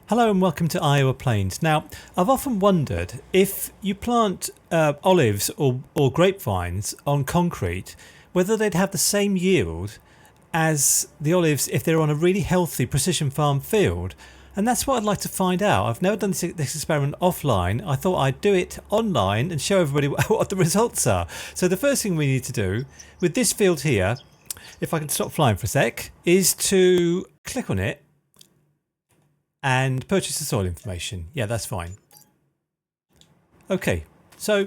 Hello and welcome to Iowa Plains. Now, I've often wondered if you plant olives or grapevines on concrete, whether they'd have the same yield as the olives if they're on a really healthy precision farm field. And that's what I'd like to find out. I've never done this experiment offline. I thought I'd do it online and show everybody what the results are. So the first thing we need to do with this field here, if I can stop flying for a sec, is to click on it and purchase the soil information. Yeah, that's fine. Okay, so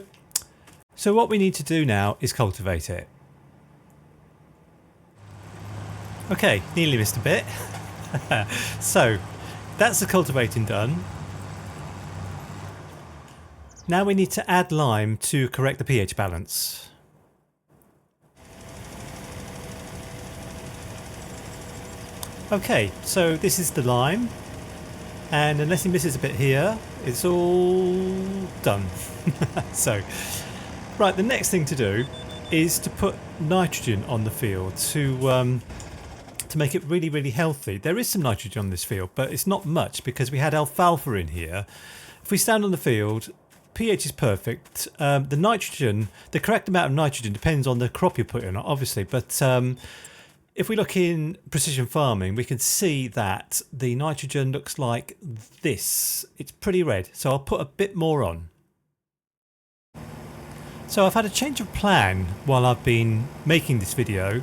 what we need to do now is cultivate it. Okay, nearly missed a bit. So that's the cultivating done. Now we need to add lime to correct the pH balance. Okay, so this is the lime. And unless he misses a bit here, it's all done. So, right, the next thing to do is to put nitrogen on the field to make it really, really healthy. There is some nitrogen on this field, but it's not much because we had alfalfa in here. If we stand on the field, pH is perfect. The nitrogen, the correct amount of nitrogen depends on the crop you're putting on, obviously, but if we look in precision farming, we can see that the nitrogen looks like this. It's pretty red, so I'll put a bit more on. So I've had a change of plan while I've been making this video,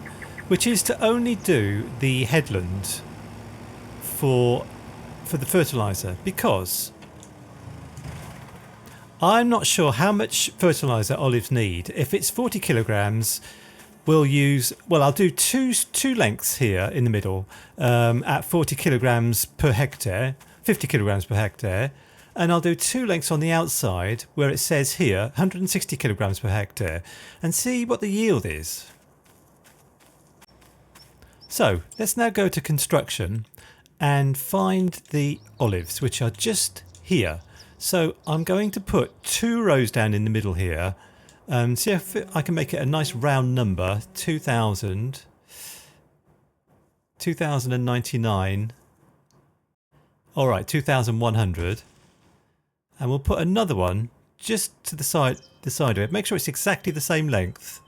which is to only do the headland for the fertiliser, because I'm not sure how much fertiliser olives need. If it's 40 kilograms, we'll use, well, I'll do two lengths here in the middle at 40 kilograms per hectare, 50 kilograms per hectare, and I'll do two lengths on the outside where it says here 160 kilograms per hectare, and see what the yield is. So let's now go to construction and find the olives, which are just here. So I'm going to put 2 rows down in the middle here. See if I can make it a nice round number, 2099, alright, 2100, and we'll put another one just to the side of it. Make sure it's exactly the same length,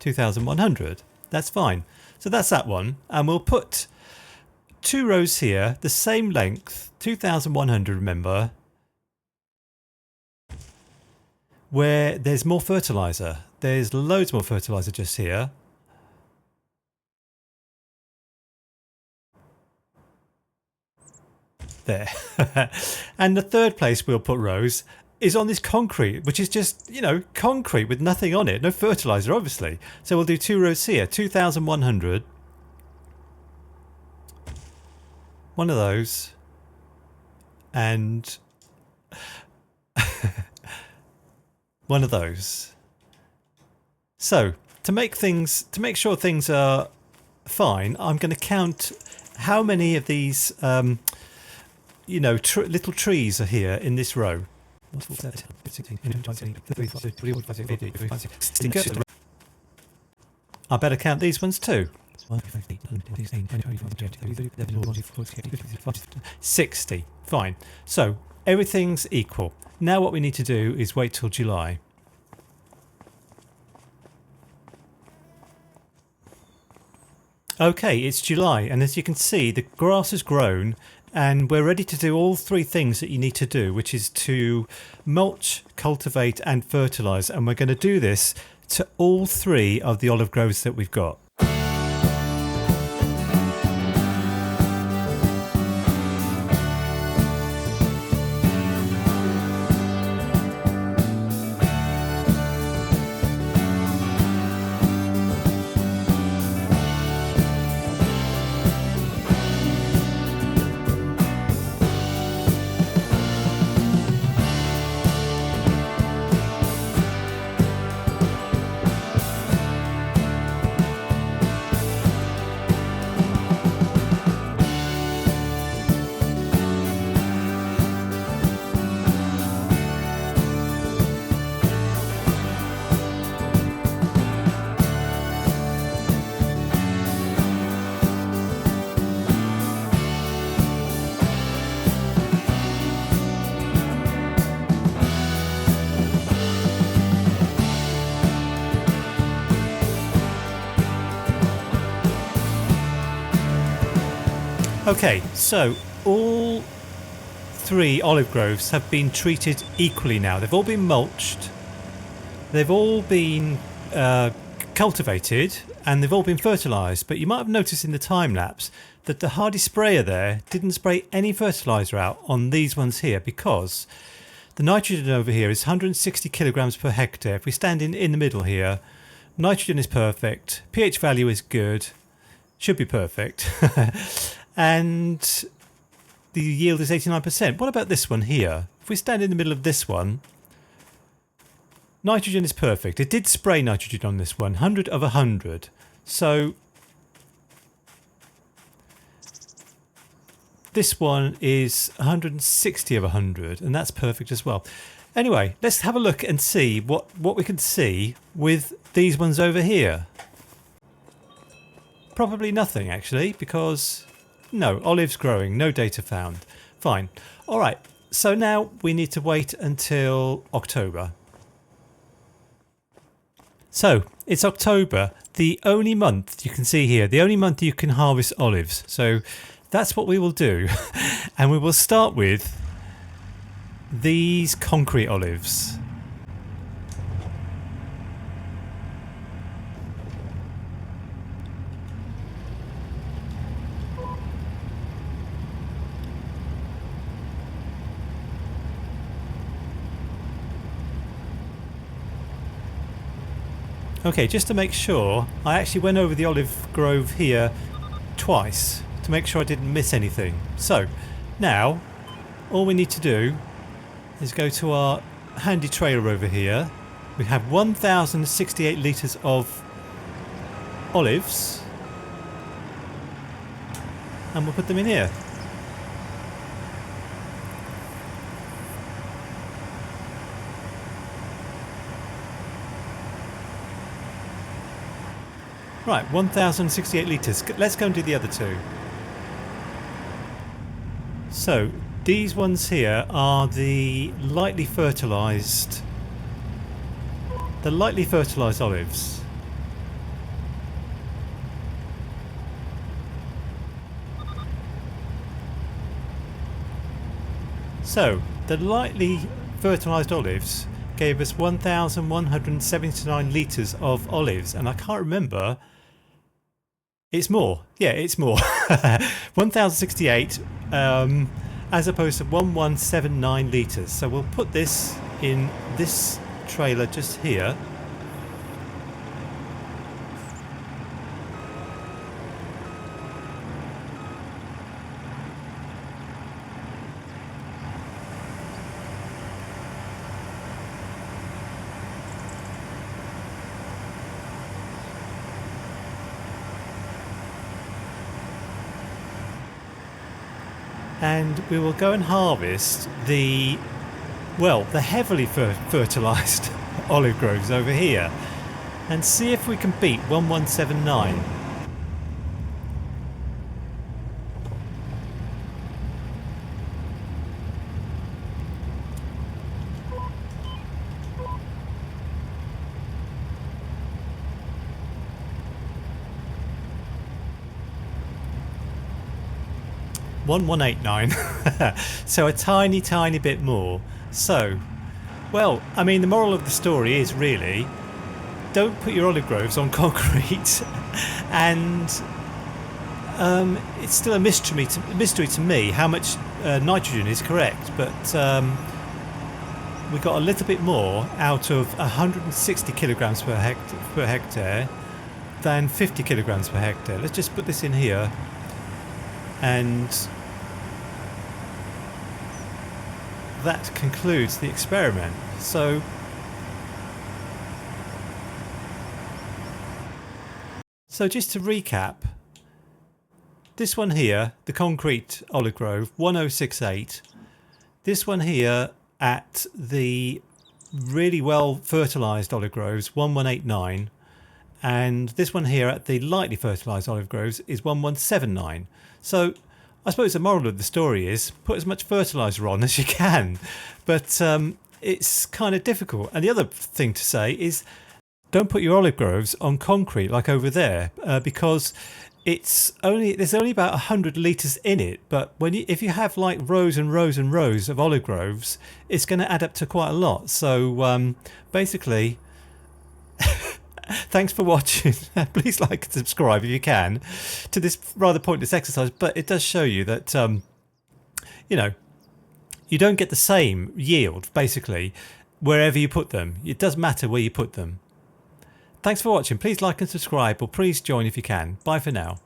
2100, that's fine. So that's that one, and we'll put 2 rows here, the same length, 2100, remember, where there's more fertiliser. There's loads more fertiliser just here. There. And the third place we'll put rows is on this concrete, which is just, you know, concrete with nothing on it. No fertiliser, obviously. So we'll do 2 rows here. 2100. One of those. And one of those. So to make sure things are fine, I'm going to count how many of these, you know, little trees are here in this row. I better count these ones too. 60. Fine. So everything's equal. Now what we need to do is wait till July. Okay, it's July, and as you can see, the grass has grown and we're ready to do all 3 things that you need to do, which is to mulch, cultivate and fertilise, and we're going to do this to all 3 of the olive groves that we've got. Okay, so all 3 olive groves have been treated equally now. They've all been mulched, they've all been cultivated, and they've all been fertilised. But you might have noticed in the time lapse that the hardy sprayer there didn't spray any fertiliser out on these ones here, because the nitrogen over here is 160 kilograms per hectare. If we stand in the middle here, nitrogen is perfect, pH value is good, should be perfect, and the yield is 89%. What about this one here? If we stand in the middle of this one, nitrogen is perfect. It did spray nitrogen on this one, 100 of 100. So this one is 160 of 100, and that's perfect as well. Anyway, let's have a look and see what we can see with these ones over here. Probably nothing actually, because no, olives growing, no data found. Fine. All right, so now we need to wait until October. So it's October, the only month you can see here, the only month you can harvest olives. So that's what we will do. And we will start with these concrete olives. Okay, just to make sure, I actually went over the olive grove here twice to make sure I didn't miss anything. So now all we need to do is go to our handy trailer over here. We have 1,068 litres of olives, and we'll put them in here. Right, 1,068 litres. Let's go and do the other 2. So these ones here are the lightly fertilised olives. So the lightly fertilised olives gave us 1,179 litres of olives, and I can't remember. It's more. Yeah, it's more. 1,068 as opposed to 1,179 litres. So we'll put this in this trailer just here. And we will go and harvest the heavily fertilised olive groves over here and see if we can beat 1,179. So a tiny bit more. So, well, I mean, the moral of the story is really don't put your olive groves on concrete. And it's still a mystery to me how much nitrogen is correct, but we got a little bit more out of 160 kilograms per hectare than 50 kilograms per hectare. Let's just put this in here. And that concludes the experiment. So just to recap, this one here, the concrete olive grove, 1068. This one here at the really well fertilised olive groves, 1189. And this one here at the lightly fertilised olive groves is 1179. So I suppose the moral of the story is put as much fertiliser on as you can, but it's kind of difficult. And the other thing to say is don't put your olive groves on concrete like over there, because there's only about 100 litres in it, but if you have like rows and rows and rows of olive groves, it's going to add up to quite a lot. So basically, thanks for watching. Please like and subscribe if you can to this rather pointless exercise, but it does show you that you know, you don't get the same yield basically wherever you put them. It does matter where you put them. Thanks for watching. Please like and subscribe, or please join if you can. Bye for now.